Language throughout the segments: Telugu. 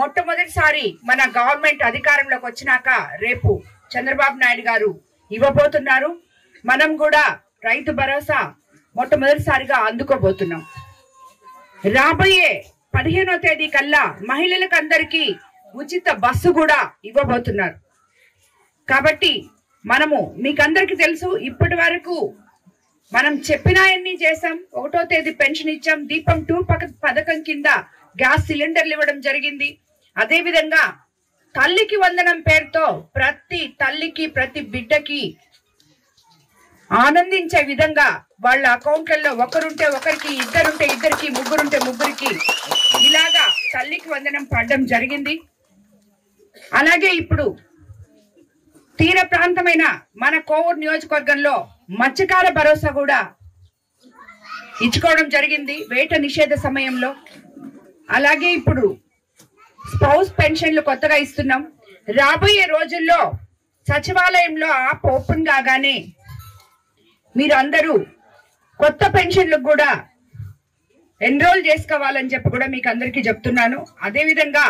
మొట్టమొదటిసారి మన గవర్నమెంట్ అధికారంలోకి వచ్చినాక రేపు చంద్రబాబు నాయుడు గారు ఇవ్వబోతున్నారు. మనం కూడా రైతు భరోసా మొట్టమొదటిసారిగా అందుకోబోతున్నాం. రాబోయే 15వ తేదీ కల్లా మహిళలకు అందరికీ ఉచిత బస్సు కూడా ఇవ్వబోతున్నారు. కాబట్టి మనము మీకందరికీ తెలుసు, ఇప్పటి వరకు మనం చెప్పినాయన్ని చేసాం. 1వ తేదీ పెన్షన్ ఇచ్చాం, దీపం 2 పథకం కింద గ్యాస్ సిలిండర్లు ఇవ్వడం జరిగింది. అదే విధంగా తల్లికి వందనం పేరుతో ప్రతి తల్లికి ప్రతి బిడ్డకి ఆనందించే విధంగా వాళ్ళ అకౌంట్లలో ఒకరుంటే ఒకరికి, ఇద్దరుంటే ఇద్దరికి, ముగ్గురుంటే ముగ్గురికి ఇలాగా తల్లికి వందనం పడడం జరిగింది. అలాగే ఇప్పుడు తీర ప్రాంతమైన మన కోవూరు నియోజకవర్గంలో మత్స్యకార భరోసా కూడా ఇచ్చుకోవడం జరిగింది వేట నిషేధ సమయంలో. అలాగే ఇప్పుడు స్పౌస్ పెన్షన్లు కొత్తగా ఇస్తున్నాం. రాబోయే రోజుల్లో సచివాలయంలో యాప్ ఓపెన్ కాగానే మీరు అందరూ కొత్త పెన్షన్లకు కూడా ఎన్రోల్ చేసుకోవాలని చెప్పి కూడా మీకు అందరికీ చెప్తున్నాను. అదేవిధంగా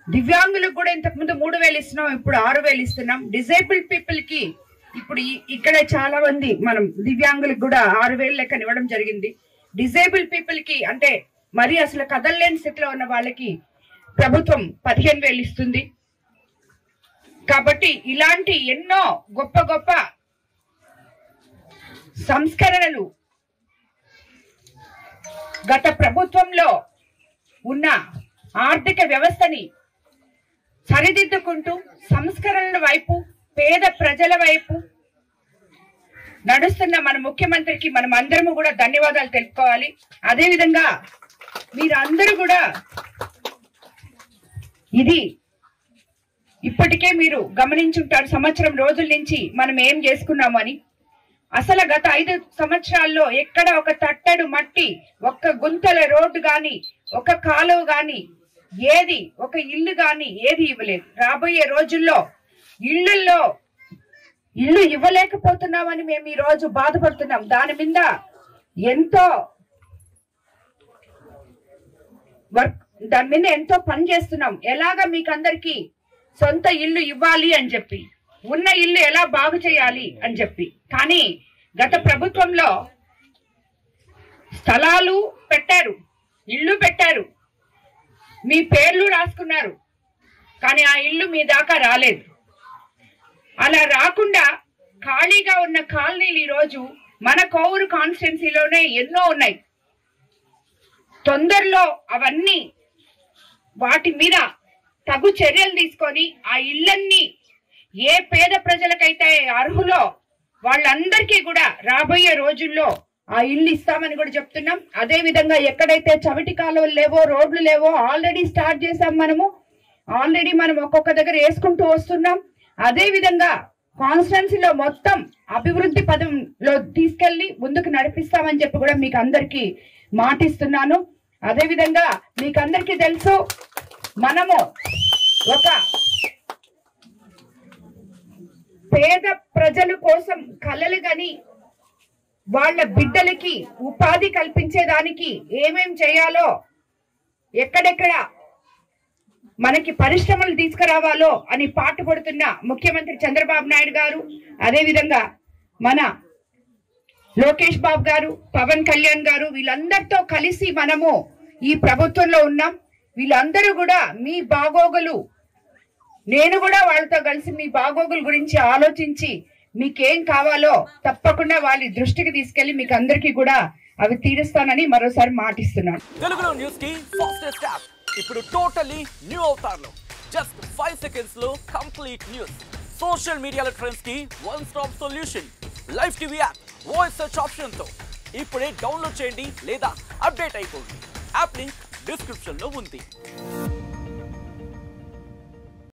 దివ్యాంగులకు కూడా ఇంతకుముందు 3,000 ఇస్తున్నాం, ఇప్పుడు 6,000 ఇస్తున్నాం. డిజేబుల్డ్ పీపుల్ కి ఇప్పుడు ఇక్కడ చాలా మంది మనం దివ్యాంగులకు కూడా 6,000 లెక్కన ఇవ్వడం జరిగింది. డిజేబుల్డ్ పీపుల్ కి అంటే మరి అసలు కదలలేని స్థితిలో ఉన్న వాళ్ళకి ప్రభుత్వం 15,000 ఇస్తుంది. కాబట్టి ఇలాంటి ఎన్నో గొప్ప గొప్ప సంస్కరణలు గత ప్రభుత్వంలో ఉన్న ఆర్థిక వ్యవస్థని సరిదిద్దుకుంటూ సంస్కరణల వైపు, పేద ప్రజల వైపు నడుస్తున్న మన ముఖ్యమంత్రికి మనం అందరము కూడా ధన్యవాదాలు తెలుపుకోవాలి. అదేవిధంగా మీరందరూ కూడా ఇది ఇప్పటికే మీరు గమనించుంటారు, సంవత్సరం రోజుల నుంచి మనం ఏం చేసుకున్నామని. అసలు గత 5 సంవత్సరాల్లో ఎక్కడ ఒక తట్టడు మట్టి, ఒక్క గుంతల రోడ్డు గాని, ఒక కాలువ గాని, ఏది ఒక ఇల్లు గాని ఏది ఇవ్వలేదు. రాబోయే రోజుల్లో ఇల్లు ఇవ్వలేకపోతున్నామని మేము ఈ రోజు బాధపడుతున్నాం. దాని మీద ఎంతో పని చేస్తున్నాం. ఎలాగా మీకు అందరికి సొంత ఇల్లు ఇవ్వాలి అని చెప్పి, ఉన్న ఇల్లు ఎలా బాగు చేయాలి అని చెప్పి. కానీ గత ప్రభుత్వంలో స్థలాలు పెట్టారు, ఇల్లు పెట్టారు, మీ పేర్లు రాసుకున్నారు, కానీ ఆ ఇల్లు మీ దాకా రాలేదు. అలా రాకుండా ఖాళీగా ఉన్న కాలనీలు ఈరోజు మన కోవూరు కాన్స్టిట్యున్సీలోనే ఎన్నో ఉన్నాయి. తొందరలో అవన్నీ వాటి మీద తగు చర్యలు తీసుకొని ఆ ఇళ్ళన్నీ ఏ పేద ప్రజలకైతే అర్హులో వాళ్ళందరికీ కూడా రాబోయే రోజుల్లో ఆ ఇల్లు ఇస్తామని కూడా చెప్తున్నాం. అదే విధంగా ఎక్కడైతే చవిటి కాలువలు లేవో, రోడ్లు లేవో ఆల్రెడీ స్టార్ట్ చేసాం. మనం ఒక్కొక్క దగ్గర వేసుకుంటూ వస్తున్నాం. అదే విధంగా కాన్స్టిట్యున్సీలో మొత్తం అభివృద్ధి పదంలో తీసుకెళ్లి ముందుకు నడిపిస్తామని చెప్పి కూడా మీకు అందరికీ మాటిస్తున్నాను. అదే విధంగా మీకు అందరికీ తెలుసు, మనము ఒక పేద ప్రజల కోసం కలలు గని వాళ్ళ బిడ్డలకి ఉపాధి కల్పించేదానికి ఏమేం చేయాలో, ఎక్కడెక్కడ మనకి పరిశ్రమలు తీసుకురావాలో అని పాటుపడుతున్న ముఖ్యమంత్రి చంద్రబాబు నాయుడు గారు, అదే విధంగా మన లోకేష్ బాబు గారు, పవన్ కళ్యాణ్ గారు, వీళ్ళందరితో కలిసి మనము ఈ ప్రభుత్వంలో ఉన్నాం. వీళ్ళందరూ కూడా మీ బాగోగులు, నేను కూడా వాళ్ళతో కలిసి మీ బాగోగుల గురించి ఆలోచించి మీకేం కావాలో తప్పకుండా వాళ్ళ దృష్టికి తీసుకెళ్లి మీకు అందరికీ కూడా అవి తీరుస్తానని మరోసారి మాటిస్తున్నాను. తెలుగులో న్యూస్ కి ఫాస్టెస్ట్ యాప్ ఇప్పుడు టోటల్లీ న్యూ అవతార్లో జస్ట్ 5 సెకండ్స్ లో కంప్లీట్ న్యూస్. సోషల్ మీడియాలో ట్రెండ్స్ కి one stop solution. Live TV app voice search option తో ఇప్పుడే డౌన్లోడ్ చేయండి లేదా అప్డేట్ అయిపోండి. యాప్ లింక్ డిస్క్రిప్షన్ లో ఉంది.